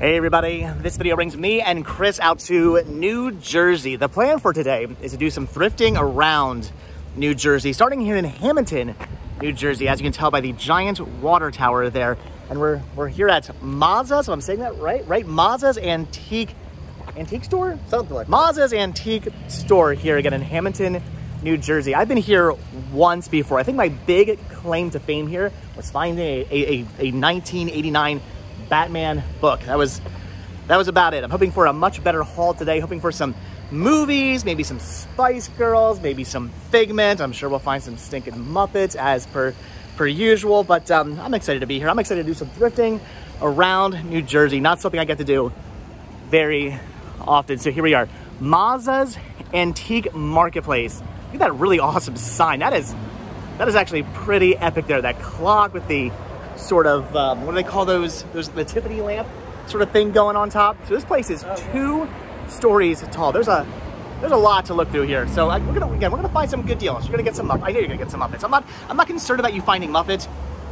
Hey everybody, this video brings me and Chris out to New Jersey. The plan for today is to do some thrifting around New Jersey, starting here in Hamilton, New Jersey, as you can tell by the giant water tower there. And we're here at Mazza's, if I'm saying that right? Right? Mazza's Antique Store? Something like that. Mazza's Antique Store here again in Hamilton, New Jersey. I've been here once before. I think my big claim to fame here was finding a 1989 Batman book. That was about it. I'm hoping for a much better haul today, hoping for some movies, maybe some Spice Girls, maybe some Figment. I'm sure we'll find some stinking Muppets as per usual, but I'm excited to be here. I'm excited to do some thrifting around New Jersey, not something I get to do very often. So here we are, Mazza's Antique Marketplace. Look at that really awesome sign. That is actually pretty epic there. That clock with the sort of, what do they call those? The Tiffany lamp sort of thing going on top. So this place is 2 stories tall. There's a lot to look through here. So we're gonna find some good deals. You're gonna get some Muppets. I know you're gonna get some Muppets. I'm not concerned about you finding Muppets.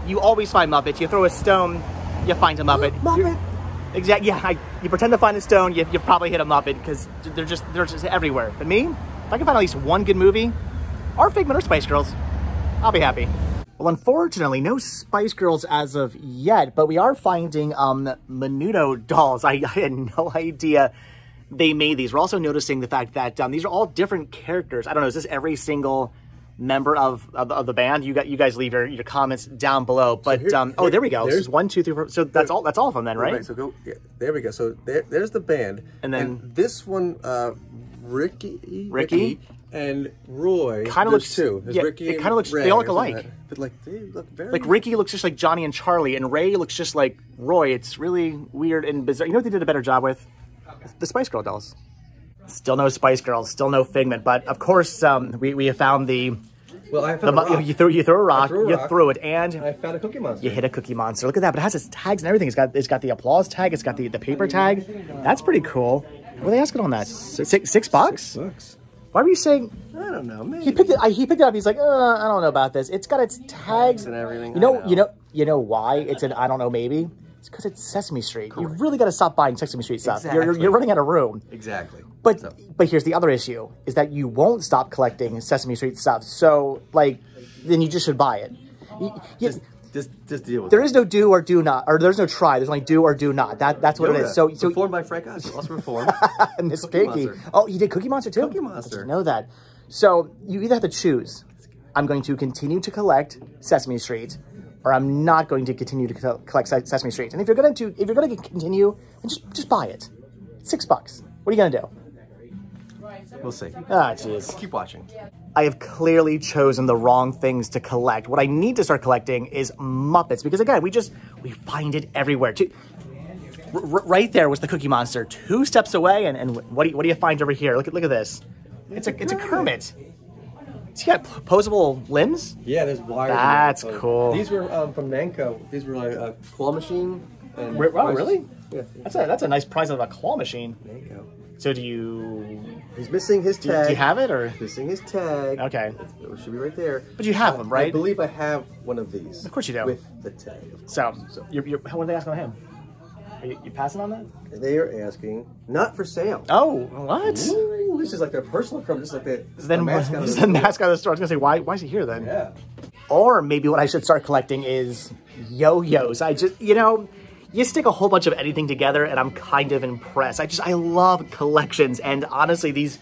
You always find Muppets. You throw a stone, you find a Muppet. Muppet. Exactly. Yeah. You pretend to find a stone, you probably hit a Muppet because they're just everywhere. But me, if I can find at least one good movie, or Figment or Spice Girls, I'll be happy. Well, unfortunately, no Spice Girls as of yet, but we are finding Menudo dolls. I had no idea they made these. We're also noticing the fact that these are all different characters. I don't know, is this every single member of the band? You guys leave your comments down below. But oh, there we go. There's 1, 2, 3, 4. So that's all of them then, right? Right. So go. Yeah, there we go. So there's the band, and this one, Ricky. And Roy kind of looks too. Yeah, Ricky it kind of looks. They all look alike. But like they look very. Like Ricky looks just like Johnny and Charlie, and Ray looks just like Roy. It's really weird and bizarre. You know what they did a better job with? The Spice Girl dolls. Still no Spice Girls. Still no Figment. But of course, we have found the. Well, I found a rock. You throw a rock. You threw it, and I found a Cookie Monster. You hit a Cookie Monster. Look at that! But it has its tags and everything. It's got the applause tag. It's got the paper tag. That's pretty cool. What are they asking on that? $6? $6. Why were you saying? I don't know. Maybe. He picked it up. He's like, I don't know about this. It's got its tags and everything. You know why it's an I don't know maybe? It's because it's Sesame Street. Correct. You really got to stop buying Sesame Street stuff. Exactly. You're running out of room. Exactly. But here's the other issue: is that you won't stop collecting Sesame Street stuff. So then you just should buy it. Just deal with it. There is no do or do not, or there's no try. There's only do or do not. That's what it is. So reformed by Frank Oz. Also reformed. Miss Piggy. Oh, you did Cookie Monster too? Cookie Monster. I didn't know that. So you either have to choose. I'm going to continue to collect Sesame Street, or I'm not going to continue to collect Sesame Street. And if you're going to continue, then just buy it. It's $6. What are you going to do? We'll see. Ah, jeez. Keep watching. I have clearly chosen the wrong things to collect. What I need to start collecting is Muppets, because again, we find it everywhere. Right there was the Cookie Monster. 2 steps away, and what do you find over here? Look at this. It's a Kermit. He's got posable limbs. Yeah, there's wires. That's cool. These were from Namco. These were like a claw machine. And wow, really? Yeah. That's a nice price of a claw machine. Namco. So do you? He's missing his tag. Do you have it or? He's missing his tag. Okay. It should be right there. But you have them, right? I believe I have one of these. Of course you do. With the tag. So what are they asking on him? Are you passing on that? They are asking, not for sale. Oh, what? Ooh, this is like their personal company. This is like the mascot of the store. I was gonna say, why is he here then? Yeah. Or maybe what I should start collecting is yo-yos. You stick a whole bunch of anything together, and I'm kind of impressed. I love collections, and honestly, these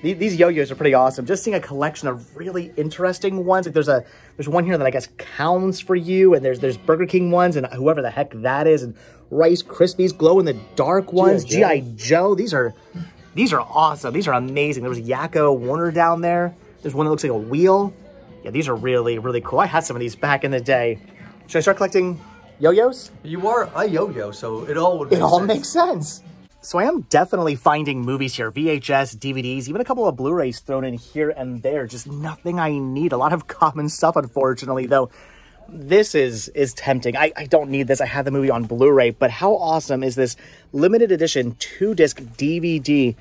yo-yos are pretty awesome. Just seeing a collection of really interesting ones. Like there's one here that I guess counts for you, and there's Burger King ones, and whoever the heck that is, and Rice Krispies, glow in the dark ones, G.I. Joe. These are awesome. These are amazing. There was Yakko Warner down there. There's one that looks like a wheel. Yeah, these are really, really cool. I had some of these back in the day. Should I start collecting yo-yos? You are a yo-yo, so it all makes sense. So I am definitely finding movies here, VHS, DVDs, even a couple of Blu-rays thrown in here and there. Just nothing I need. A lot of common stuff, unfortunately, though. This is tempting. I don't need this. I have the movie on Blu-ray, but how awesome is this limited edition 2-disc DVD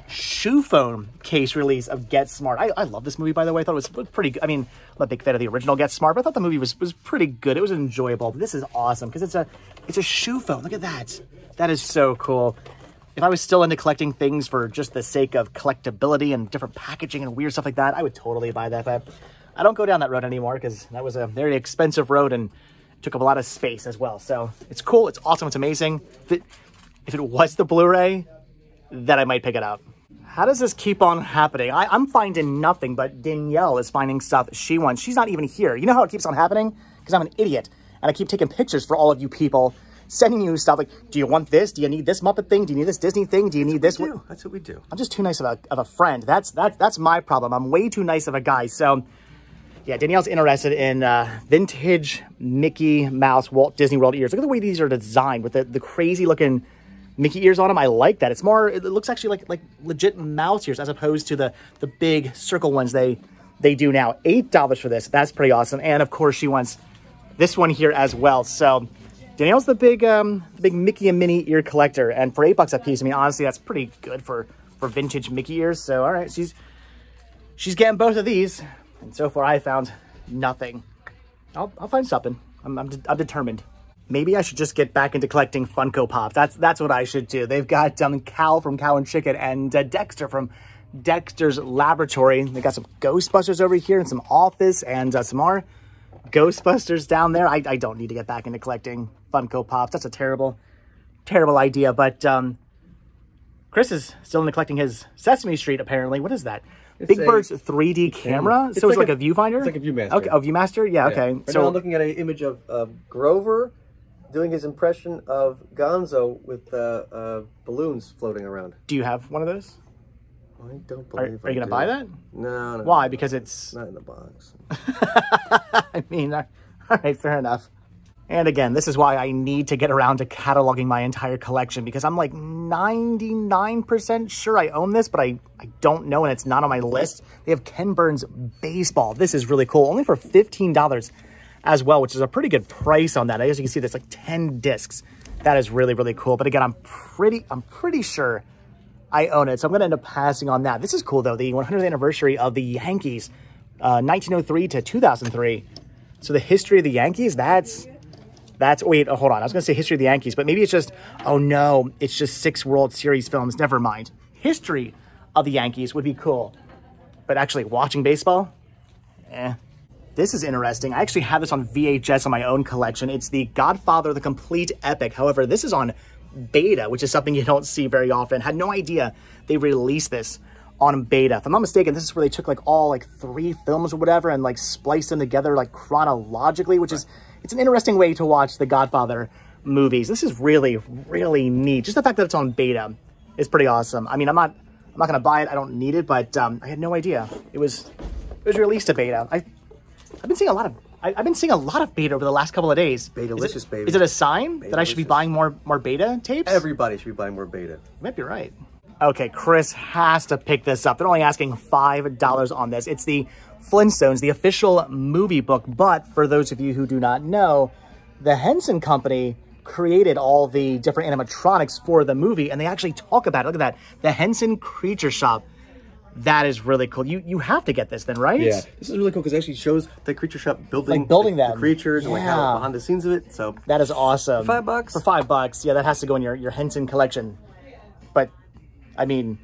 shoe phone case release of Get Smart. I love this movie, by the way. I thought it was pretty good. I mean, I'm a big fan of the original Get Smart, but I thought the movie was pretty good. It was enjoyable. This is awesome because it's a shoe phone. Look at that. That is so cool. If I was still into collecting things for just the sake of collectability and different packaging and weird stuff like that, I would totally buy that. But I don't go down that road anymore because that was a very expensive road and took up a lot of space as well. So it's cool. It's awesome. It's amazing. If it was the Blu-ray, then I might pick it up. How does this keep on happening? I'm finding nothing, but Danielle is finding stuff she wants. She's not even here. You know how it keeps on happening? Because I'm an idiot, and I keep taking pictures for all of you people, sending you stuff like, do you want this? Do you need this Muppet thing? Do you need this Disney thing? Do you need this? That's what we do. I'm just too nice of a friend. That's my problem. I'm way too nice of a guy. So, yeah, Danielle's interested in vintage Mickey Mouse Walt Disney World ears. Look at the way these are designed with the crazy looking Mickey ears on them. I like that. It's more, it looks actually like legit mouse ears as opposed to the big circle ones they do now. $8 for this. That's pretty awesome. And of course she wants this one here as well. So Danielle's the big Mickey and Minnie ear collector. And for $8 a piece, I mean, honestly, that's pretty good for vintage Mickey ears. So, all right, she's getting both of these. And so far I found nothing. I'll find something. I'm determined. Maybe I should just get back into collecting Funko Pops. That's what I should do. They've got Cal from Cow and Chicken and Dexter from Dexter's Laboratory. They got some Ghostbusters over here and some Office and some more Ghostbusters down there. I don't need to get back into collecting Funko Pops. That's a terrible, terrible idea. But Chris is still into collecting his Sesame Street, apparently. What is that? Big Bird's 3D camera? So it's like a viewfinder? It's like a Viewmaster. Okay, a Viewmaster? Yeah, okay. Right now I'm looking at an image of Grover doing his impression of Gonzo with balloons floating around. Do you have one of those? I don't believe Are you going to buy that? No. Why? Because it's not in the box. I mean, all right, fair enough. And again, this is why I need to get around to cataloging my entire collection because I'm like 99% sure I own this, but I don't know and it's not on my list. They have Ken Burns Baseball. This is really cool. Only for $15 as well, which is a pretty good price on that. As you can see, there's like 10 discs. That is really, really cool. But again, I'm pretty sure I own it. So I'm going to end up passing on that. This is cool, though. The 100th anniversary of the Yankees, 1903 to 2003. So the history of the Yankees, wait, hold on. I was going to say history of the Yankees, but maybe it's just, oh no, it's just 6 World Series films. Never mind. History of the Yankees would be cool. But actually watching baseball, This is interesting. I actually have this on VHS on my own collection. It's the Godfather, the Complete Epic. However, this is on beta, which is something you don't see very often. Had no idea they released this on beta. If I'm not mistaken, this is where they took like all 3 films or whatever and like spliced them together like chronologically, which is, it's an interesting way to watch the Godfather movies. This is really, really neat. Just the fact that it's on beta is pretty awesome. I mean, I'm not going to buy it. I don't need it, but I had no idea it was released to beta. I've been seeing a lot of beta over the last couple of days. Beta-licious, baby. Is it a sign that I should be buying more beta tapes? Everybody should be buying more beta. You might be right. Okay, Chris has to pick this up. They're only asking $5 on this. It's the Flintstones, the official movie book. But for those of you who do not know, the Henson Company created all the different animatronics for the movie, and they actually talk about it. Look at that. The Henson Creature Shop. That is really cool. You have to get this then, right? Yeah, this is really cool because it actually shows the Creature Shop building them. The creatures and how behind the scenes of it. So that is awesome. For $5? For $5, yeah, that has to go in your Henson collection. But I mean,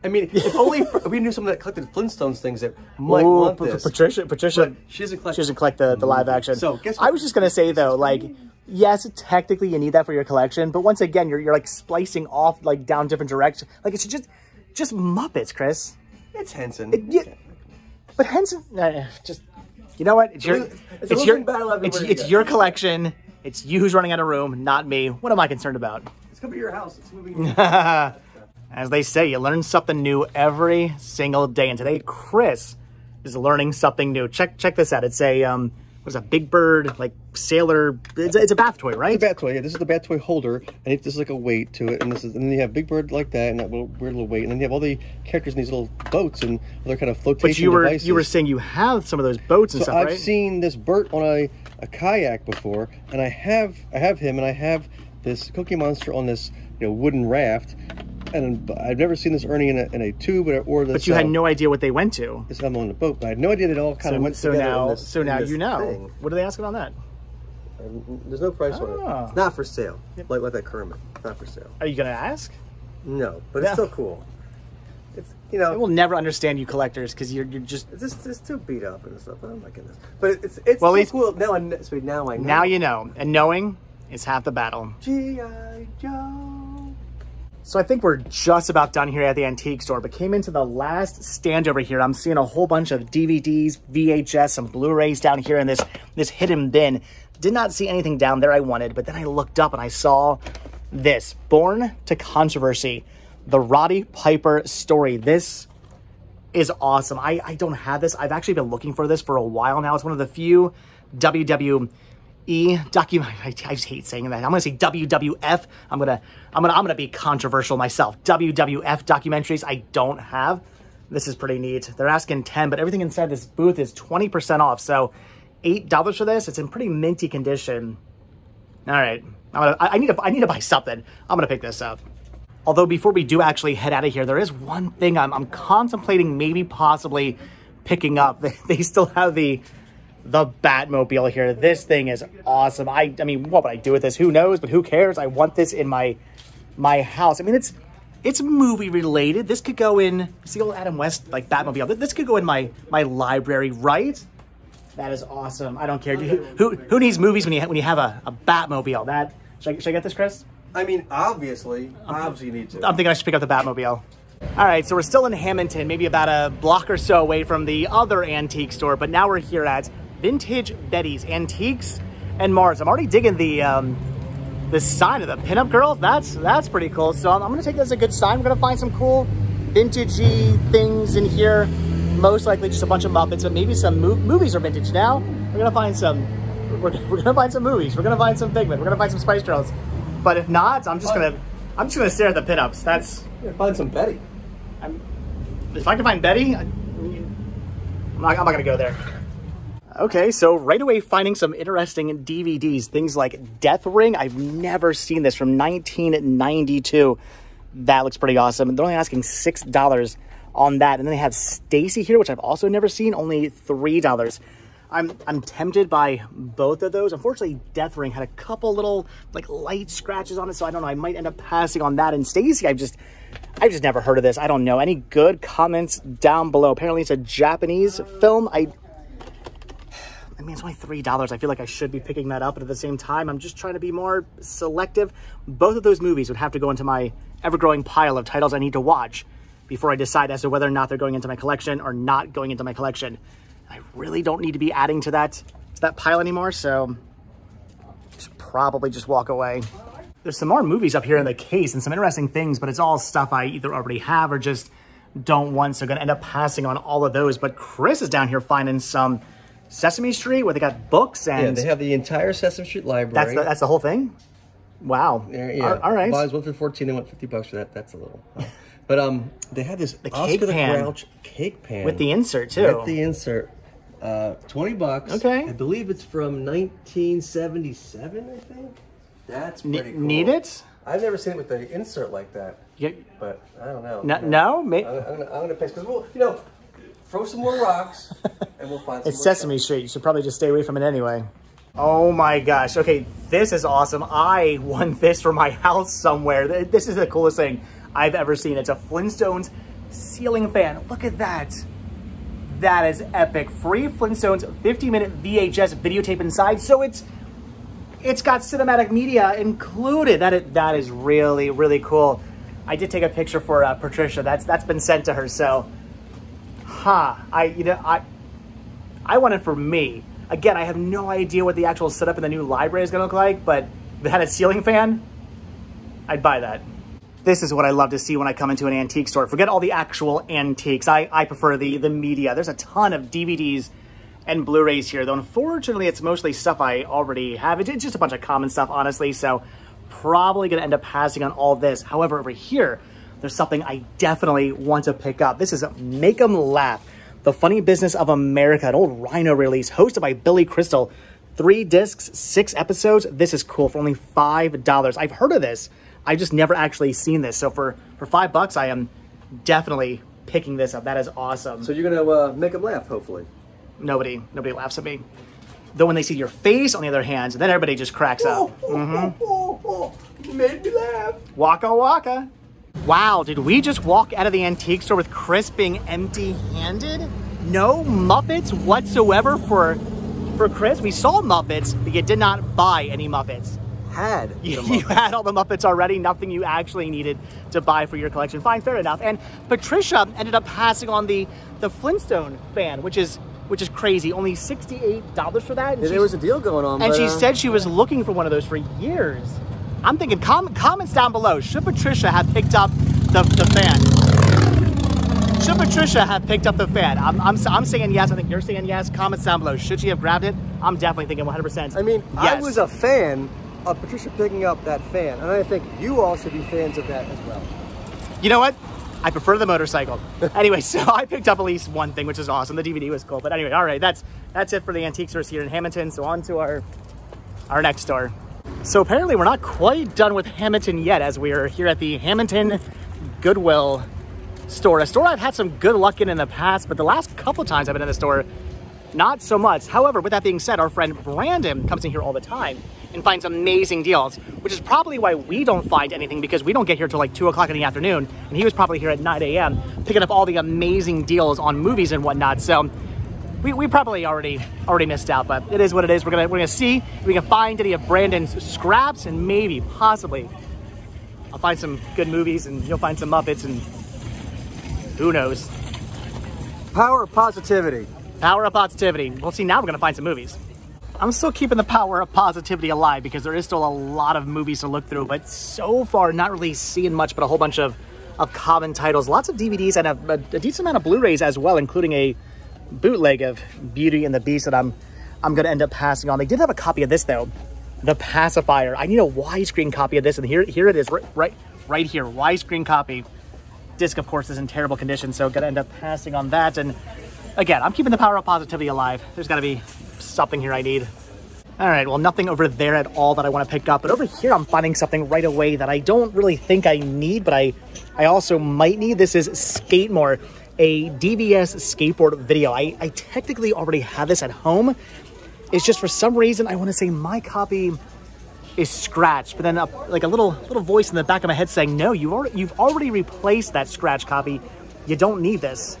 if only we knew someone that collected Flintstones things that might want this. Patricia, she doesn't collect the live action. So guess what? I was just gonna say though, like, yes, technically you need that for your collection, but once again, you're like splicing off like down different directions. Like it's just Muppets, Chris. It's Henson. But Henson, just, you know what? It's your collection. It's you who's running out of room, not me. What am I concerned about? It's gonna be your house. It's moving. As they say, you learn something new every single day. And today, Chris is learning something new. Check this out. It's a what is a Big Bird, like sailor? It's a bath toy, right? It's a bath toy. Yeah, this is the bath toy holder, and this is like a weight to it, and then you have Big Bird like that, and that little weird little weight, and then you have all the characters in these little boats and other kind of flotation devices. But you were saying you have some of those boats and stuff, right? I've seen this Bert on a kayak before, and I have him, and I have this Cookie Monster on this wooden raft. and I've never seen this Ernie in a tube or the. But you had no idea what they went to. It's I'm on the boat, but I had no idea that it all kind of went together. So now you know. Thing. What are they asking on that? There's no price on it. It's not for sale. Like that Kermit. It's not for sale. Are you gonna ask? No, but it's still cool. It's, you know, I will never understand you collectors because you're just it's too beat up and stuff. Oh my goodness! But it's well, so cool. Now I know. Now you know, and knowing is half the battle. G.I. Joe. So I think we're just about done here at the antique store, but came into the last stand over here. I'm seeing a whole bunch of DVDs, VHS, some Blu-rays down here in this hidden bin. Did not see anything down there I wanted, but then I looked up and I saw this, Born to Controversy, the Roddy Piper story. This is awesome. I don't have this. I've actually been looking for this for a while now. It's one of the few WWE I just hate saying that. I'm gonna say WWF. I'm gonna be controversial myself. WWF documentaries I don't have. This is pretty neat. They're asking 10, but everything inside this booth is 20% off. So $8 for this. It's in pretty minty condition. All right, I need to buy something. I'm gonna pick this up. Although before we do actually head out of here, there is one thing I'm contemplating maybe possibly picking up. They still have the Batmobile here. This thing is awesome. I mean, what would I do with this? Who knows? But who cares? I want this in my house. I mean, it's movie related. This could go in, see old Adam West like Batmobile. This could go in my library, right? That is awesome. I don't care. Who needs movies when you have a Batmobile? Should I get this, Chris? I mean, obviously you need to. I'm thinking I should pick up the Batmobile. All right, so we're still in Hamilton, maybe about a block or so away from the other antique store, but now we're here at Vintage Betty's Antiques and Mars. I'm already digging the sign of the pinup girl. That's pretty cool. So I'm gonna take this as a good sign. We're gonna find some cool vintagey things in here. Most likely just a bunch of Muppets, but maybe some movies are vintage now. We're gonna find some. We're gonna find some movies. We're gonna find some Figment. We're gonna find some Spice Girls. But if not, I'm just gonna stare at the pinups. That's. Find some Betty. If I can find Betty, I'm not gonna go there. Okay, so right away finding some interesting DVDs, things like Death Ring. I've never seen this, from 1992. That looks pretty awesome. And they're only asking $6 on that. And then they have Stacy here, which I've also never seen, only $3. I'm tempted by both of those. Unfortunately, Death Ring had a couple little like light scratches on it, so I don't know. I might end up passing on that. And Stacy, I've just never heard of this. I don't know. Any good comments down below? Apparently, it's a Japanese film. I mean, it's only $3. I feel like I should be picking that up, but at the same time, I'm just trying to be more selective. Both of those movies would have to go into my ever-growing pile of titles I need to watch before I decide as to whether or not they're going into my collection or not going into my collection. I really don't need to be adding to that pile anymore, so I should probably just walk away. There's some more movies up here in the case and some interesting things, but it's all stuff I either already have or just don't want, so I'm gonna end up passing on all of those. But Chris is down here finding some Sesame Street, where they got books and... Yeah, they have the entire Sesame Street library. That's the whole thing? Wow. Yeah. All right. Buys one for $14, they want $50 for that. That's a little... But they had this cake pan. Cake pan. With the insert, too. With the insert. $20. Okay. I believe it's from 1977, I think. That's pretty cool. Need it? I've never seen it with the insert like that. Yeah. But I don't know. No? I'm gonna pass, because we'll, throw some more rocks and we'll find some. It's Sesame Street. You should probably just stay away from it anyway. Oh my gosh. Okay, this is awesome. I want this for my house somewhere. This is the coolest thing I've ever seen. It's a Flintstones ceiling fan. Look at that. That is epic. Free Flintstones 50-minute VHS videotape inside. So it's got cinematic media included. That is really, really cool. I did take a picture for Patricia. That's been sent to her. So, I want it for me. Again, I have no idea what the actual setup in the new library is gonna look like, but if it had a ceiling fan, I'd buy that. This is what I love to see when I come into an antique store. Forget all the actual antiques. I prefer the media. There's a ton of DVDs and Blu-rays here, though unfortunately it's mostly stuff I already have. It's just a bunch of common stuff, honestly, so probably gonna end up passing on all this. However, over here, there's something I definitely want to pick up. This is Make 'em Laugh, The Funny Business of America, an old Rhino release hosted by Billy Crystal. 3 discs, 6 episodes. This is cool for only $5. I've heard of this. I've just never actually seen this. So for $5, I am definitely picking this up. That is awesome. So you're gonna make them laugh, hopefully. Nobody laughs at me. Though when they see your face, on the other hand, then everybody just cracks up. You made me laugh. Waka waka. Wow, did we just walk out of the antique store with Chris being empty-handed? No Muppets whatsoever for Chris? We saw Muppets, but you did not buy any Muppets. You had all the Muppets already, nothing you actually needed to buy for your collection. Fine, fair enough. And Patricia ended up passing on the Flintstone fan, which is crazy. Only $68 for that. Yeah, there was a deal going on. And she said she was looking for one of those for years. I'm thinking, comments down below. Should Patricia have picked up the fan? Should Patricia have picked up the fan? I'm saying yes. I think you're saying yes. Comments down below. Should she have grabbed it? I'm definitely thinking 100%. I mean, yes. I was a fan of Patricia picking up that fan, and I think you all should be fans of that as well. You know what? I prefer the motorcycle. Anyway, so I picked up at least one thing, which is awesome. The DVD was cool. But anyway, all right, that's it for the antique stores here in Hamilton. So on to our next store. So apparently we're not quite done with Hamilton yet, as we are here at the Hamilton Goodwill store. A store I've had some good luck in the past, but the last couple times I've been in the store, not so much. However, with that being said, our friend Brandon comes in here all the time and finds amazing deals, which is probably why we don't find anything, because we don't get here till like 2 o'clock in the afternoon, and he was probably here at 9 a.m. picking up all the amazing deals on movies and whatnot. So we probably already missed out, but it is what it is. We're gonna see if we can find any of Brandon's scraps, and maybe, possibly, I'll find some good movies, and you'll find some Muppets, and who knows. Power of positivity. Power of positivity. We'll see. Now we're gonna find some movies. I'm still keeping the power of positivity alive because there is still a lot of movies to look through, but so far not really seeing much but a whole bunch of common titles. Lots of DVDs and a decent amount of Blu-rays as well, including a bootleg of Beauty and the Beast that I'm going to end up passing on. They did have a copy of this though, The Pacifier. I need a widescreen copy of this, and here it is, right here, widescreen copy. Disc, of course, is in terrible condition, so going to end up passing on that. And again, I'm keeping the power of positivity alive. There's got to be something here I need. All right, well, nothing over there at all that I want to pick up, but over here I'm finding something right away that I don't really think I need, but I also might need. This is Skate-More, a DVS skateboard video. I technically already have this at home. It's just for some reason I want to say my copy is scratched, but then like a little voice in the back of my head saying, no, you've already replaced that scratch copy. You don't need this.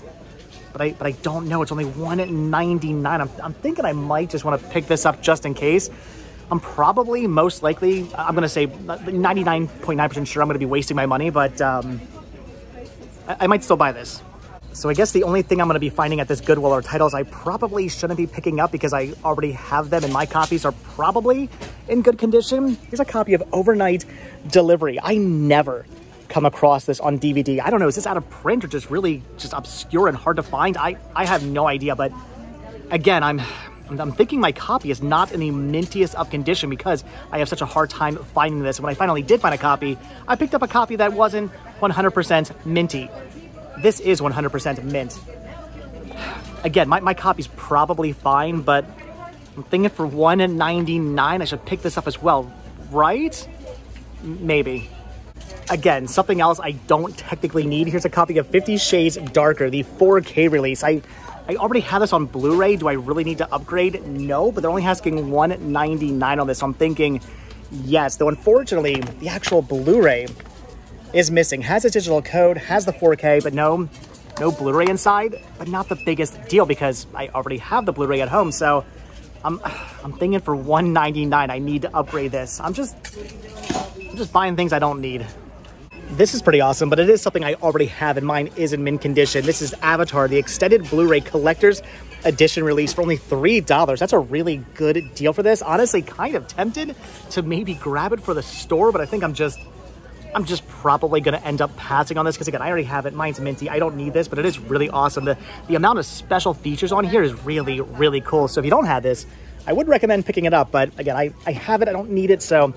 But I don't know. It's only $1.99. I'm thinking I might just want to pick this up just in case. I'm probably, most likely, I'm going to say 99.9% sure I'm going to be wasting my money, but I might still buy this. So I guess the only thing I'm going to be finding at this Goodwill are titles I probably shouldn't be picking up because I already have them, and my copies are probably in good condition. Here's a copy of Overnight Delivery. I never come across this on DVD. I don't know, is this out of print or just really obscure and hard to find? I have no idea, but again, I'm thinking my copy is not in the mintiest of condition because I have such a hard time finding this. When I finally did find a copy, I picked up a copy that wasn't 100% minty. This is 100% mint. Again, my copy's probably fine, but I'm thinking for $1.99 I should pick this up as well, right? Maybe. Again, something else I don't technically need. Here's a copy of 50 Shades Darker, the 4K release. I already have this on Blu-ray. Do I really need to upgrade? No, but they're only asking $1.99 on this. So I'm thinking, yes. Though unfortunately, the actual Blu-ray is missing. Has a digital code, has the 4K, but no Blu-ray inside. But not the biggest deal because I already have the Blu-ray at home. So I'm thinking for $1.99 I need to upgrade this. I'm just buying things I don't need. This is pretty awesome, but it is something I already have, and mine is in mint condition. This is Avatar, the extended Blu-ray collector's edition release for only $3. That's a really good deal for this. Honestly, kind of tempted to maybe grab it for the store, but I think I'm just probably going to end up passing on this because, again, I already have it. Mine's minty. I don't need this, but it is really awesome. The amount of special features on here is really, really cool. So if you don't have this, I would recommend picking it up. But, again, I have it. I don't need it, so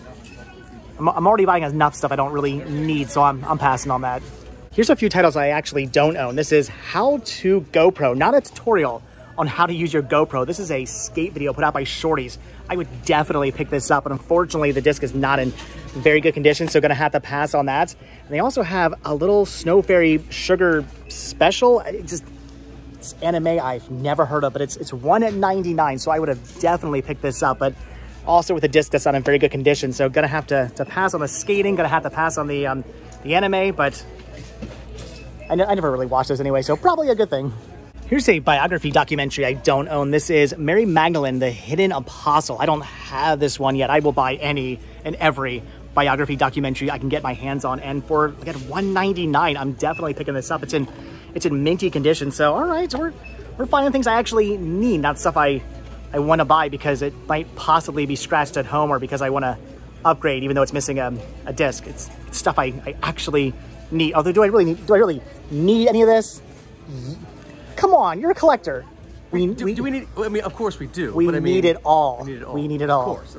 I'm already buying enough stuff I don't really need, so I'm passing on that. Here's a few titles I actually don't own. This is How to GoPro, not a tutorial on how to use your GoPro. This is a skate video put out by Shorties. I would definitely pick this up, but unfortunately the disc is not in very good condition, so gonna have to pass on that. And they also have a little Snow Fairy Sugar Special. It's anime I've never heard of, but it's $1.99, so I would have definitely picked this up, but also with a disc that's not in very good condition, so gonna have to pass on the skating, gonna have to pass on the anime, but I never really watched those anyway, so probably a good thing. Here's a biography documentary I don't own. This is Mary Magdalene, the Hidden Apostle. I don't have this one yet. I will buy any and every biography documentary I can get my hands on. And for, again, $1.99, I'm definitely picking this up. It's in minty condition. So, all right, we're finding things I actually need, not stuff I want to buy because it might possibly be scratched at home or because I want to upgrade, even though it's missing a disc. It's stuff I actually need. Although, do I really need any of this? Come on, you're a collector. Do we need? I mean, of course we do. We need it all. We need it all. We need it all. Of course.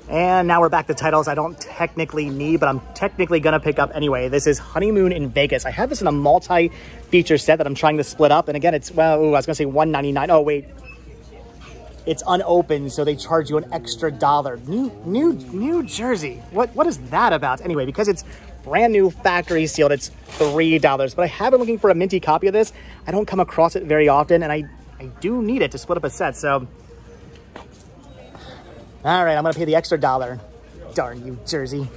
And now we're back to titles I don't technically need, but I'm technically gonna pick up anyway. This is Honeymoon in Vegas. I have this in a multi-feature set that I'm trying to split up. And again, it's, well, I was gonna say $1.99. Oh wait, it's unopened, so they charge you an extra $1. New Jersey. What is that about? Anyway, because it's brand new, factory sealed, it's $3. But I have been looking for a minty copy of this. I don't come across it very often, and I do need it to split up a set, so. All right, I'm gonna pay the extra $1. Darn you, Jersey.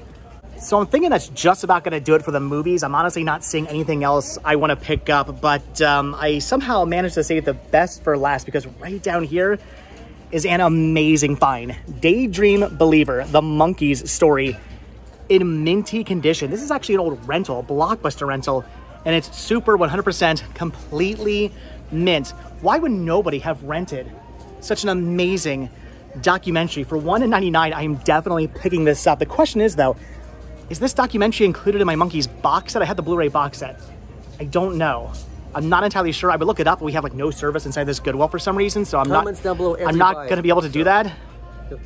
So I'm thinking that's just about gonna do it for the movies. I'm honestly not seeing anything else I wanna pick up, but I somehow managed to save the best for last because right down here is an amazing find. Daydream Believer, the Monkees story, in minty condition. This is actually an old rental, Blockbuster rental, and it's super 100% completely mint. Why would nobody have rented such an amazing documentary? For $1.99, I am definitely picking this up. The question is though, is this documentary included in my Monkees box set? I had the Blu-ray box set. I don't know. I'm not entirely sure. I would look it up, but we have like no service inside this Goodwill for some reason, so I'm not gonna be able to do that.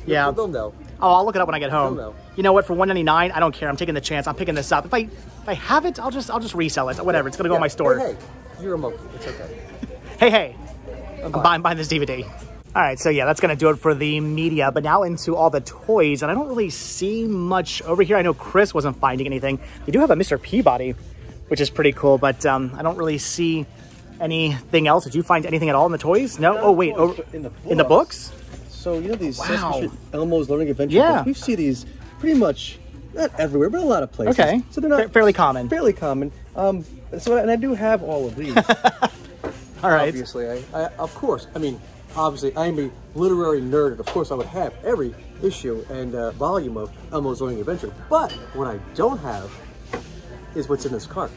Yeah. They'll know. Oh, I'll look it up when I get home. They'll know. You know what? For $1.99, I don't care. I'm taking the chance. I'm picking this up. If I have it, I'll just resell it. Whatever. It's gonna go in my store. Hey, you're a monkey. It's okay. Hey. I'm buying this DVD. All right, so yeah, that's gonna do it for the media, but now into all the toys, and I don't really see much over here. I know Chris wasn't finding anything. They do have a Mr. Peabody, which is pretty cool, but I don't really see anything else. Did you find anything at all in the toys? No? Oh, wait, in the books? So, you know these Sesame Street Elmo's Learning Adventure books? We see these pretty much, not everywhere, but a lot of places. Okay, so they're not fairly common. Fairly common. And I do have all of these. All right. Obviously, I of course, I mean, obviously, I'm a literary nerd, and of course I would have every issue and volume of Elmo's Learning Adventure. But what I don't have is what's in this cart.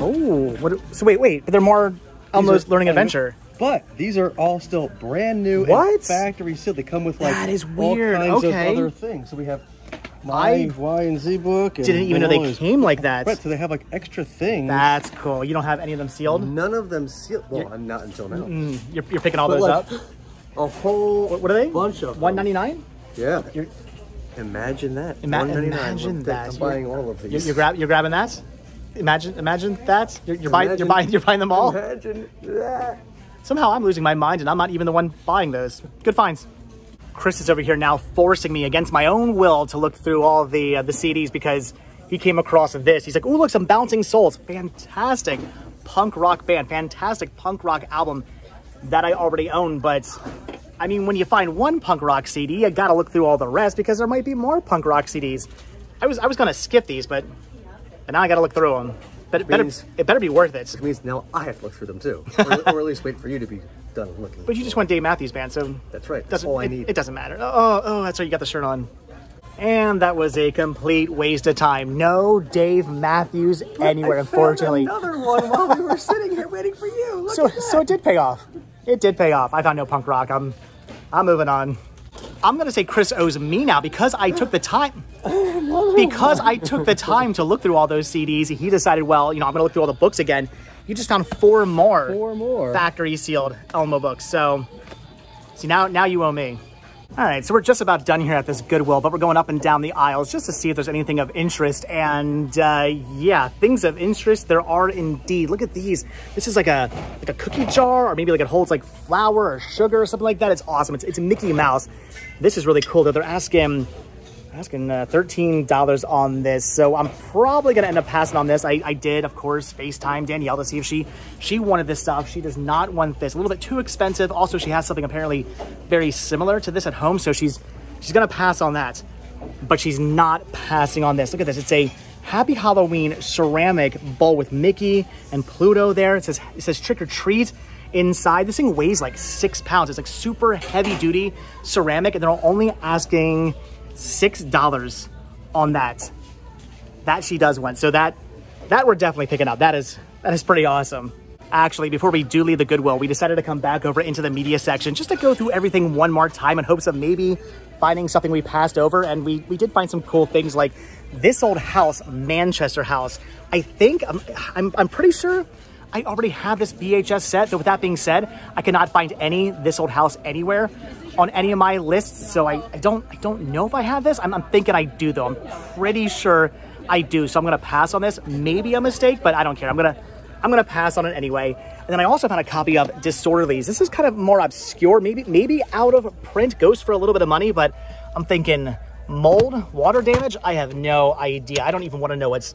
Oh, so wait, but they're more Elmo's Learning Adventure. But these are all still brand new and factory sealed. They come with like that is weird. all kinds of other things. So we have my Y and Z book. And didn't even know they came like that. Right, so they have like extra things. That's cool. You don't have any of them sealed? None of them sealed. Well, not until now. You're picking all those up? A whole what are they? Bunch of $1.99? Yeah. Imagine that. Imagine that. I'm buying all of these. You're grabbing that? Imagine that. You're buying them all. Imagine that. Somehow I'm losing my mind and I'm not even the one buying those. Good finds. Chris is over here now forcing me against my own will to look through all the CDs because he came across this. He's like, "Ooh, look, some Bouncing Souls. Fantastic punk rock band. Fantastic punk rock album that I already own." But I mean, when you find one punk rock CD, you gotta look through all the rest because there might be more punk rock CDs. I was gonna skip these, but now I gotta look through them. But it better be worth it. Which means now I have to look through them too, or at least wait for you to be done looking. But you just went Dave Matthews Band, so that's right. That's all I need. It doesn't matter. Oh, that's right. You got the shirt on. And that was a complete waste of time. No Dave Matthews anywhere, unfortunately. Another one while we were sitting here waiting for you. So it did pay off. It did pay off. I found no punk rock. I'm moving on. I'm gonna say Chris owes me now because I took the time. Because I took the time to look through all those CDs, he decided, well, I'm gonna look through all the books again. You just found four more factory sealed Elmo books. So see, now you owe me. All right, so we're just about done here at this Goodwill, but we're going up and down the aisles just to see if there's anything of interest. And yeah, things of interest there are indeed. Look at these. This is like a cookie jar, or maybe like it holds like flour or sugar or something like that. It's awesome. It's Mickey Mouse. This is really cool that they're asking $13 on this, so I'm probably gonna end up passing on this. I did, of course, FaceTime Danielle to see if she wanted this stuff. She does not want this. A little bit too expensive. Also, she has something apparently very similar to this at home, so she's gonna pass on that. But she's not passing on this. Look at this. It's a Happy Halloween ceramic bowl with Mickey and Pluto there. It says Trick or Treat inside. This thing weighs like 6 pounds. It's like super heavy duty ceramic, and they're only asking $6 on that. That she does want. So that we're definitely picking up. That is pretty awesome. Actually, before we do leave the Goodwill, we decided to come back over into the media section just to go through everything one more time in hopes of maybe finding something we passed over. And we did find some cool things like this old house, Manchester House. I think, I'm pretty sure I already have this VHS set. So with that being said, I cannot find this old house anywhere on any of my lists. So I don't know if I have this. I'm thinking I do though. I'm pretty sure I do. So I'm gonna pass on this. Maybe a mistake, but I don't care. I'm gonna pass on it anyway. And then I also found a copy of Disorderlies. This is kind of more obscure, maybe out of print, goes for a little bit of money, but I'm thinking mold, water damage. I have no idea. I don't even want to know what's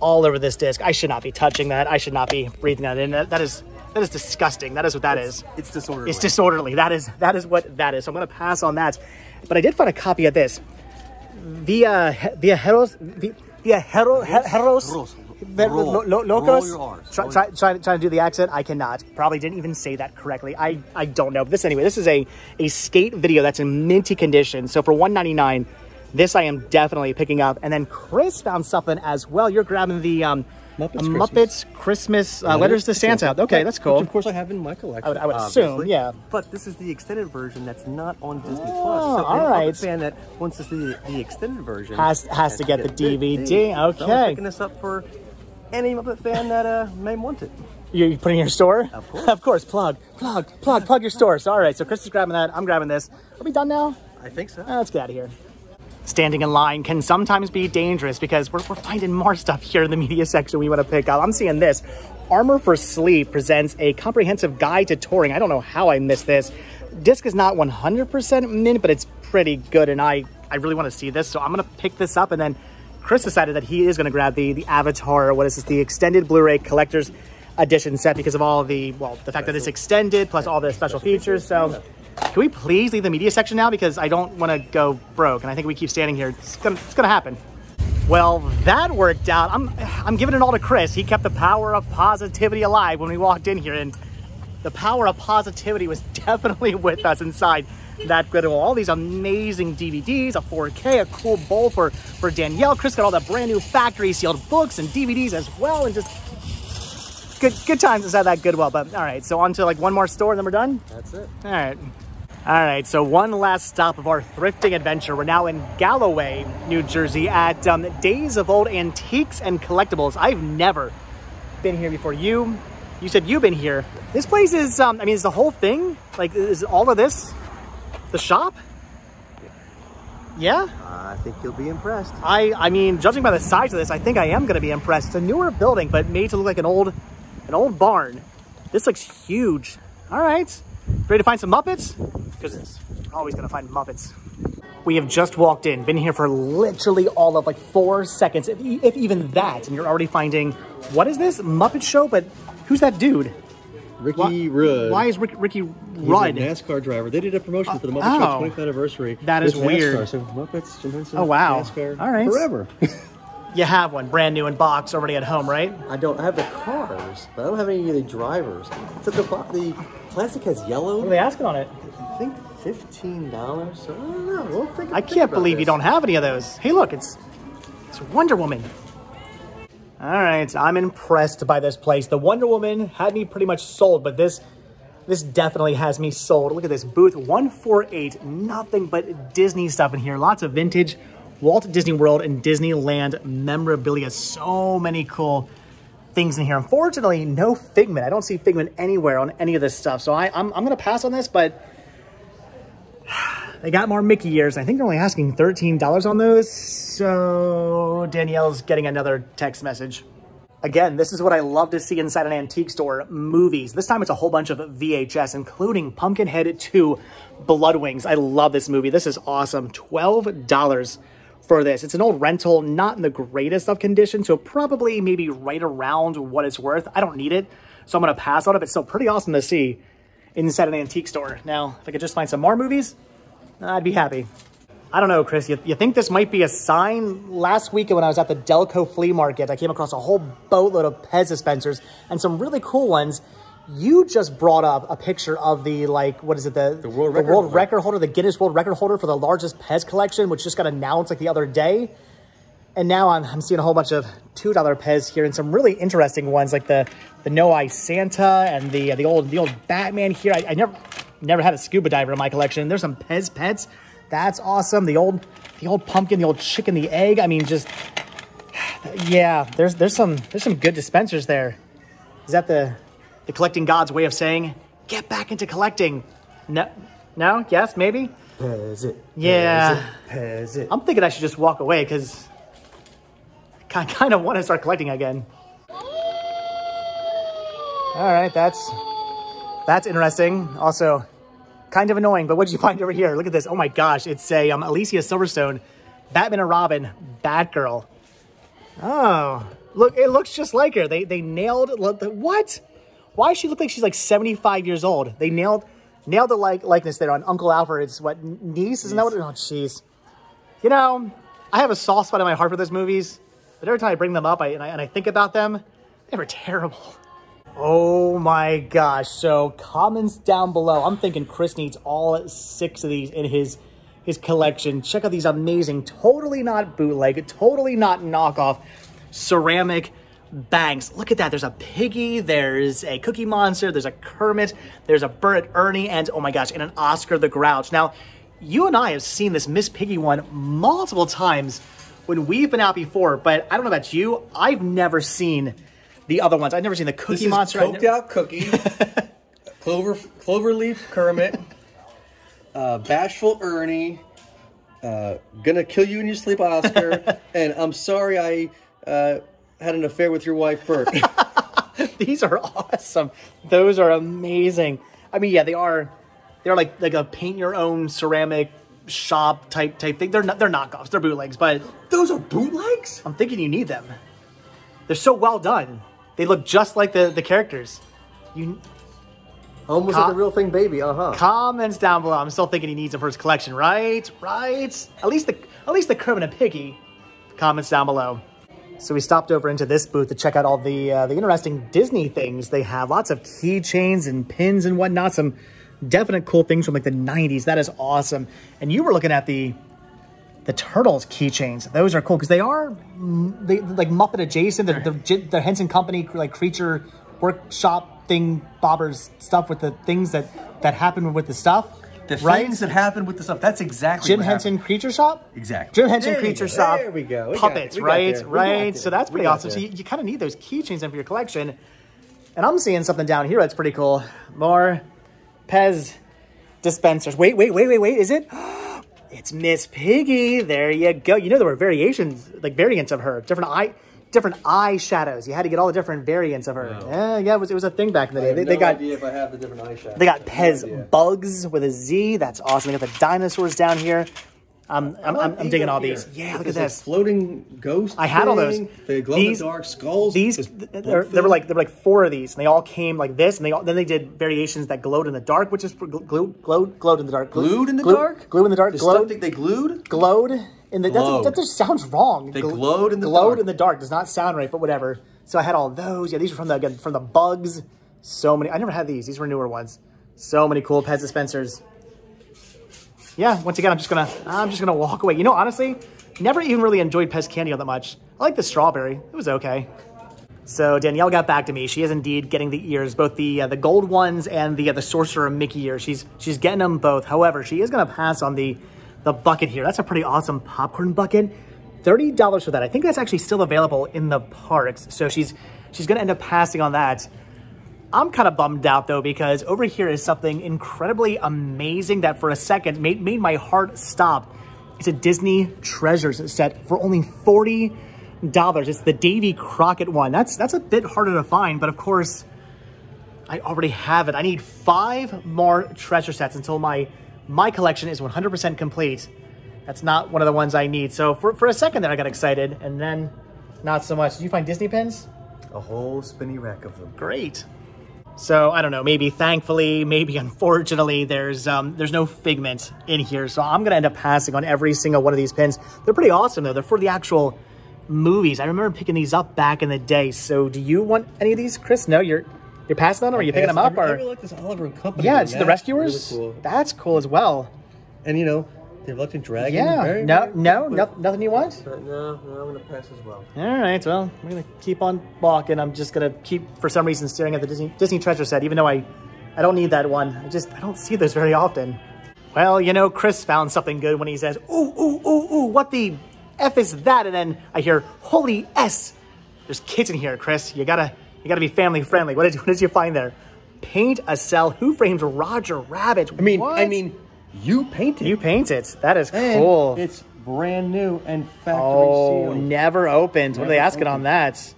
all over this disc. I should not be touching that. I should not be breathing that in. That is disgusting. That is what that is. It's disorderly. It's disorderly. That is what that is. So I'm going to pass on that. But I did find a copy of this. Via Heros Locos. Trying to do the accent. I cannot. Probably didn't even say that correctly. I don't know. But this is a skate video that's in minty condition. So for $1.99, this I am definitely picking up. And then Chris found something as well. You're grabbing the Muppets Christmas Letters to Santa. Okay, that's cool. Which of course I have in my collection. I would assume, yeah. But this is the extended version that's not on Disney Plus. Oh, so all right. A fan that wants to see the extended version has to get the DVD. Okay. So I'm picking this up for any Muppet fan that may want it. You putting in your store? Of course. Of course. Plug your store. So, all right. So Chris is grabbing that. I'm grabbing this. Are we done now? I think so. Let's get out of here. Standing in line can sometimes be dangerous because we're finding more stuff here in the media section we want to pick up. I'm seeing this. Armor for Sleep presents a comprehensive guide to touring. I don't know how I missed this. Disc is not 100% mint, but it's pretty good, and I really want to see this, so I'm going to pick this up. And then Chris decided that he is going to grab the Avatar, what is this, the extended Blu-ray collector's edition set because of all the fact that it's extended plus all the special features. So can we please leave the media section now, because I don't want to go broke, and I think we keep standing here. It's gonna happen. Well, that worked out. I'm giving it all to Chris. He kept the power of positivity alive when we walked in here, and the power of positivity was definitely with us inside that Goodwill. All these amazing DVDs, a 4K, a cool bowl for Danielle. Chris got all the brand new factory sealed books and DVDs as well, and just good times inside that Goodwill. But all right, so on to like one more store and then we're done. That's it. All right, so one last stop of our thrifting adventure. We're now in Galloway, New Jersey at Days of Old Antiques and Collectibles. I've never been here before. You said you've been here. This place is, I mean, is the whole thing? Like, is all of this the shop? Yeah? I think you'll be impressed. I mean, judging by the size of this, I think I am going to be impressed. It's a newer building, but made to look like an old barn. This looks huge. All right. Ready to find some Muppets? Because we're always going to find Muppets. We have just walked in, been here for literally all of like 4 seconds, if even that, and you're already finding, what is this? Muppet Show? But who's that dude? Ricky Rudd. Why is Ricky Rudd? He's a NASCAR driver. They did a promotion for the Muppet Show 25th anniversary. That is weird. NASCAR, so Muppets, Simpsons, oh, wow. NASCAR, all right. forever. You have one, brand new in box, already at home, right? I don't. I have the cars, but I don't have any of the drivers. So the plastic has yellow. What are they asking on it? I think $15. So I don't know. We'll think. I can't believe you don't have any of those. Hey, look, it's Wonder Woman. All right, I'm impressed by this place. The Wonder Woman had me pretty much sold, but this definitely has me sold. Look at this booth, 148. Nothing but Disney stuff in here. Lots of vintage Walt Disney World and Disneyland memorabilia. So many cool things in here. Unfortunately, no Figment. I don't see Figment anywhere on any of this stuff. So I'm going to pass on this, but They got more Mickey ears. I think they're only asking $13 on those. So Danielle's getting another text message. Again, this is what I love to see inside an antique store, movies. This time it's a whole bunch of VHS, including Pumpkinhead 2 Blood Wings. I love this movie. This is awesome. $12 for this. It's an old rental, not in the greatest of condition, so probably maybe right around what it's worth. I don't need it, so I'm going to pass on it, but it's still pretty awesome to see inside an antique store. Now, if I could just find some more movies, I'd be happy. I don't know, Chris, you think this might be a sign? Last weekend when I was at the Delco Flea Market, I came across a whole boatload of Pez dispensers and some really cool ones. You just brought up a picture of the, like, what is it? The world record holder, the Guinness World Record holder for the largest Pez collection, which just got announced like the other day. And now I'm seeing a whole bunch of $2 Pez here and some really interesting ones like the No Eye Santa and the old Batman here. I never had a scuba diver in my collection. There's some Pez pets. That's awesome. The old pumpkin, the old chicken, the egg. I mean, just, yeah, there's some good dispensers there. Is that the collecting god's way of saying, get back into collecting? No? Yes? Maybe? Pez it. Yeah. Pez it. I'm thinking I should just walk away because I kind of want to start collecting again. All right, that's interesting. Also, kind of annoying, but what did you find over here? Look at this. Oh my gosh, it's a Alicia Silverstone, Batman and Robin, Batgirl. Oh, look, it looks just like her. They nailed, what? Why does she look like she's like 75 years old? They nailed the likeness there on Uncle Alfred's, what, niece? Isn't that what, oh jeez. You know, I have a soft spot in my heart for those movies, but every time I bring them up and I think about them, they were terrible. Oh my gosh, so comments down below. I'm thinking Chris needs all 6 of these in his collection. Check out these amazing, totally not bootleg, totally not knockoff ceramic banks. Look at that. There's a Piggy, there's a Cookie Monster, there's a Kermit, there's a Bert Ernie, and oh my gosh, and an Oscar the Grouch. Now, you and I have seen this Miss Piggy one multiple times when we've been out before, but I don't know about you, I've never seen the other ones. I've never seen the Cookie Monster. This is Coked Out Cookie, Cloverleaf Kermit, Bashful Ernie, Gonna Kill You in Your Sleep Oscar, and I'm sorry I had an affair with your wife, Bert. These are awesome. Those are amazing. I mean, yeah, they're like a paint your own ceramic shop type thing. They're knockoffs. They're bootlegs, but Those are bootlegs? I'm thinking you need them. They're so well done. They look just like the characters. Almost like a real thing, baby. Comments down below. I'm still thinking he needs them for his collection, right? Right? At least the Kermit and Piggy. Comments down below. So we stopped over into this booth to check out all the interesting Disney things they have. Lots of keychains and pins and whatnot. Some definite cool things from like the 90s. That is awesome. And you were looking at the Turtles keychains. Those are cool because they like Muppet adjacent. They're Henson Company like creature workshop thing bobbers stuff with the things that happen with the stuff. The things that happen with the stuff. That's exactly Jim Henson Creature Shop? Exactly. Jim Henson Creature Shop. There we go. Puppets, right? So that's pretty awesome. So you kind of need those keychains in for your collection. And I'm seeing something down here that's pretty cool. More Pez dispensers. Wait. Is it? It's Miss Piggy. There you go. You know there were variations, like variants of her. Different eye shadows. You had to get all the different variants of her. Oh. Yeah, it was a thing back in the day. They got idea if I have the different eye shadows. They got Pez Bugs with a Z. That's awesome. They got the dinosaurs down here. I'm digging all these. Yeah, look at this. Floating ghost. I had all those. The glow in the dark skulls. There were like 4 of these, and they all came like this, and then they did variations that glowed in the dark, which is glowed in the dark. Glued in the dark. Glue in the dark. The stuff that they glued. Glowed in the. That just sounds wrong. They glowed in the dark. Glowed in the dark does not sound right, but whatever. So I had all those. Yeah, these were from the Bugs. So many. I never had these. These were newer ones. So many cool Pez dispensers. Yeah, once again, I'm just gonna walk away. You know, honestly, never even really enjoyed Pez candy all that much. I like the strawberry. It was okay. So Danielle got back to me. She is indeed getting the ears, both the gold ones and the Sorcerer Mickey ears. She's getting them both. However, she is gonna pass on the bucket here. That's a pretty awesome popcorn bucket. $30 for that. I think that's actually still available in the parks. So she's gonna end up passing on that. I'm kind of bummed out though, because over here is something incredibly amazing that for a second made my heart stop. It's a Disney Treasures set for only $40. It's the Davy Crockett one. That's a bit harder to find, but of course, I already have it. I need 5 more treasure sets until my collection is 100% complete. That's not one of the ones I need. So for a second there, I got excited, and then not so much. Did you find Disney pins? A whole spinny rack of them. Great. So I don't know, maybe thankfully, maybe unfortunately, there's no Figment in here. So I'm gonna end up passing on every single one of these pins. They're pretty awesome though. They're for the actual movies. I remember picking these up back in the day. So do you want any of these, Chris? No, you're passing on them, or are you picking them up? I really like this Oliver and Company. Yeah, it's the Rescuers. Really cool. That's cool as well. And you know, the Reluctant Dragon. Yeah. Nothing you want? No, I'm gonna pass as well. All right. Well, we're gonna keep on walking. I'm just gonna keep, for some reason, staring at the Disney Treasure set, even though I don't need that one. I don't see those very often. Well, you know, Chris found something good when he says, ooh, what the F is that? And then I hear, holy S. There's kids in here, Chris. You gotta be family friendly. What did you find there? Paint a Cell. Who Framed Roger Rabbit? I mean, you painted. You painted. That is cool. And it's brand new and factory sealed. Never opened. What are they asking on that?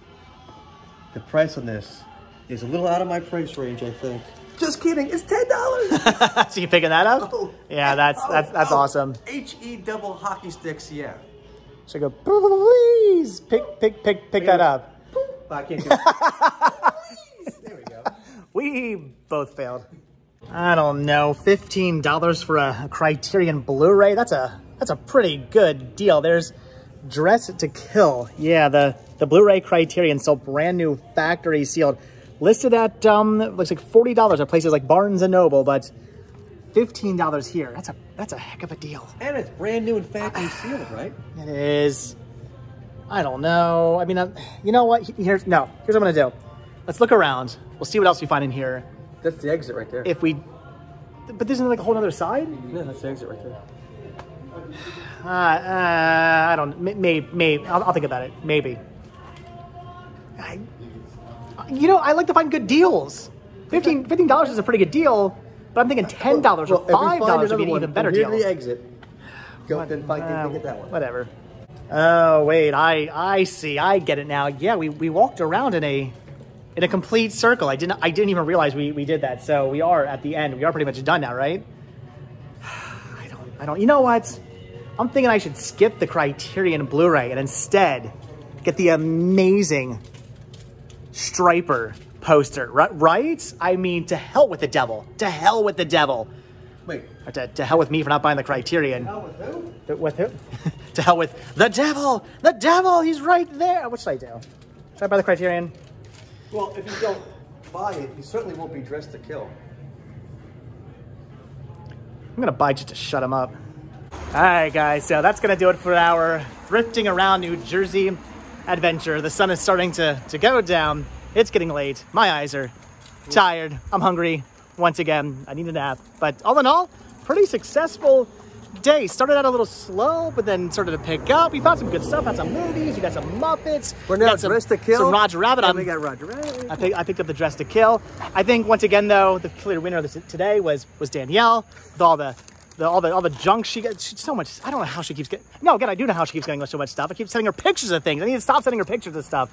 The price on this is a little out of my price range, I think. Just kidding. It's $10. So you picking that up? Oh. Yeah, that's awesome. HE double hockey sticks, yeah. So I go, please pick that up. I can't do it. There we go. We both failed. I don't know, $15 for a Criterion Blu-ray. That's a pretty good deal. There's Dressed to Kill. Yeah, the Blu-ray Criterion, still brand new, factory sealed. Listed at looks like $40 at places like Barnes and Noble, but $15 here. That's a heck of a deal. And it's brand new and factory sealed, right? It is. I don't know. I mean, you know what? Here's what I'm gonna do. Let's look around. We'll see what else we find in here. That's the exit right there. But isn't there like a whole other side? Yeah, that's the exit right there. I don't. Maybe. I'll think about it. Maybe. I like to find good deals. $15 is a pretty good deal, but I'm thinking $10 or $5 would be an even better deal. Here's the exit. Go then get that one. Whatever. Oh wait, I see. I get it now. Yeah, we walked around in a complete circle. I didn't even realize we did that. So we are at the end. We are pretty much done now, right? I don't. You know what? I'm thinking I should skip the Criterion Blu-ray and instead get the amazing Striper poster. Right? I mean, to hell with the devil. To hell with the devil. Wait. Or to hell with me for not buying the Criterion. To hell with who? With who? To hell with the devil. The devil. He's right there. What should I do? Should I buy the Criterion? Well, if you don't buy it, you certainly won't be Dressed to Kill. I'm going to buy just to shut him up. All right, guys. So that's going to do it for our thrifting around New Jersey adventure. The sun is starting to go down. It's getting late. My eyes are tired. I'm hungry. Once again, I need a nap. But all in all, pretty successful day. Started out a little slow, but then started to pick up. We found some good stuff. Had some movies. You got some Muppets. We're now Dressed to Kill. Some Roger Rabbit. We got Roger Rabbit. I picked up the Dressed to Kill. I think once again though, the clear winner of this today was Danielle with all the junk she got. So much. I don't know how she keeps getting. No, again, I do know how she keeps getting so much stuff. I keep sending her pictures of things. I need to stop sending her pictures of stuff.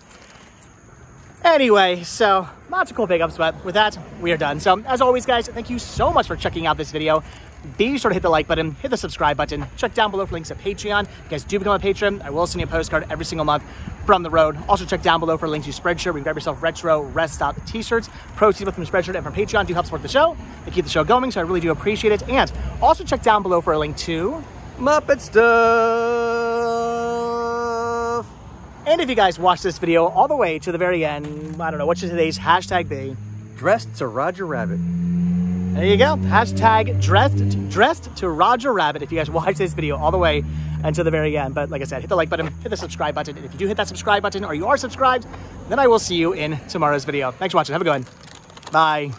Anyway, so lots of cool pickups, but with that, we are done. So as always, guys, thank you so much for checking out this video. Be sure to hit the like button, hit the subscribe button, check down below for links to Patreon. If you guys do become a patron, I will send you a postcard every single month from the road. Also check down below for links to Spreadshirt. We can grab yourself retro rest stop t-shirts. Proceeds from Spreadshirt and from Patreon do help support the show. They keep the show going, so I really do appreciate it. And also check down below for a link to Muppet Stuff. And if you guys watch this video all the way to the very end, I don't know, what should today's hashtag be? Dressed to Roger Rabbit. There you go. Hashtag dressed to Roger Rabbit if you guys watch this video all the way until the very end. But like I said, hit the like button, hit the subscribe button. And if you do hit that subscribe button or you are subscribed, then I will see you in tomorrow's video. Thanks for watching. Have a good one. Bye.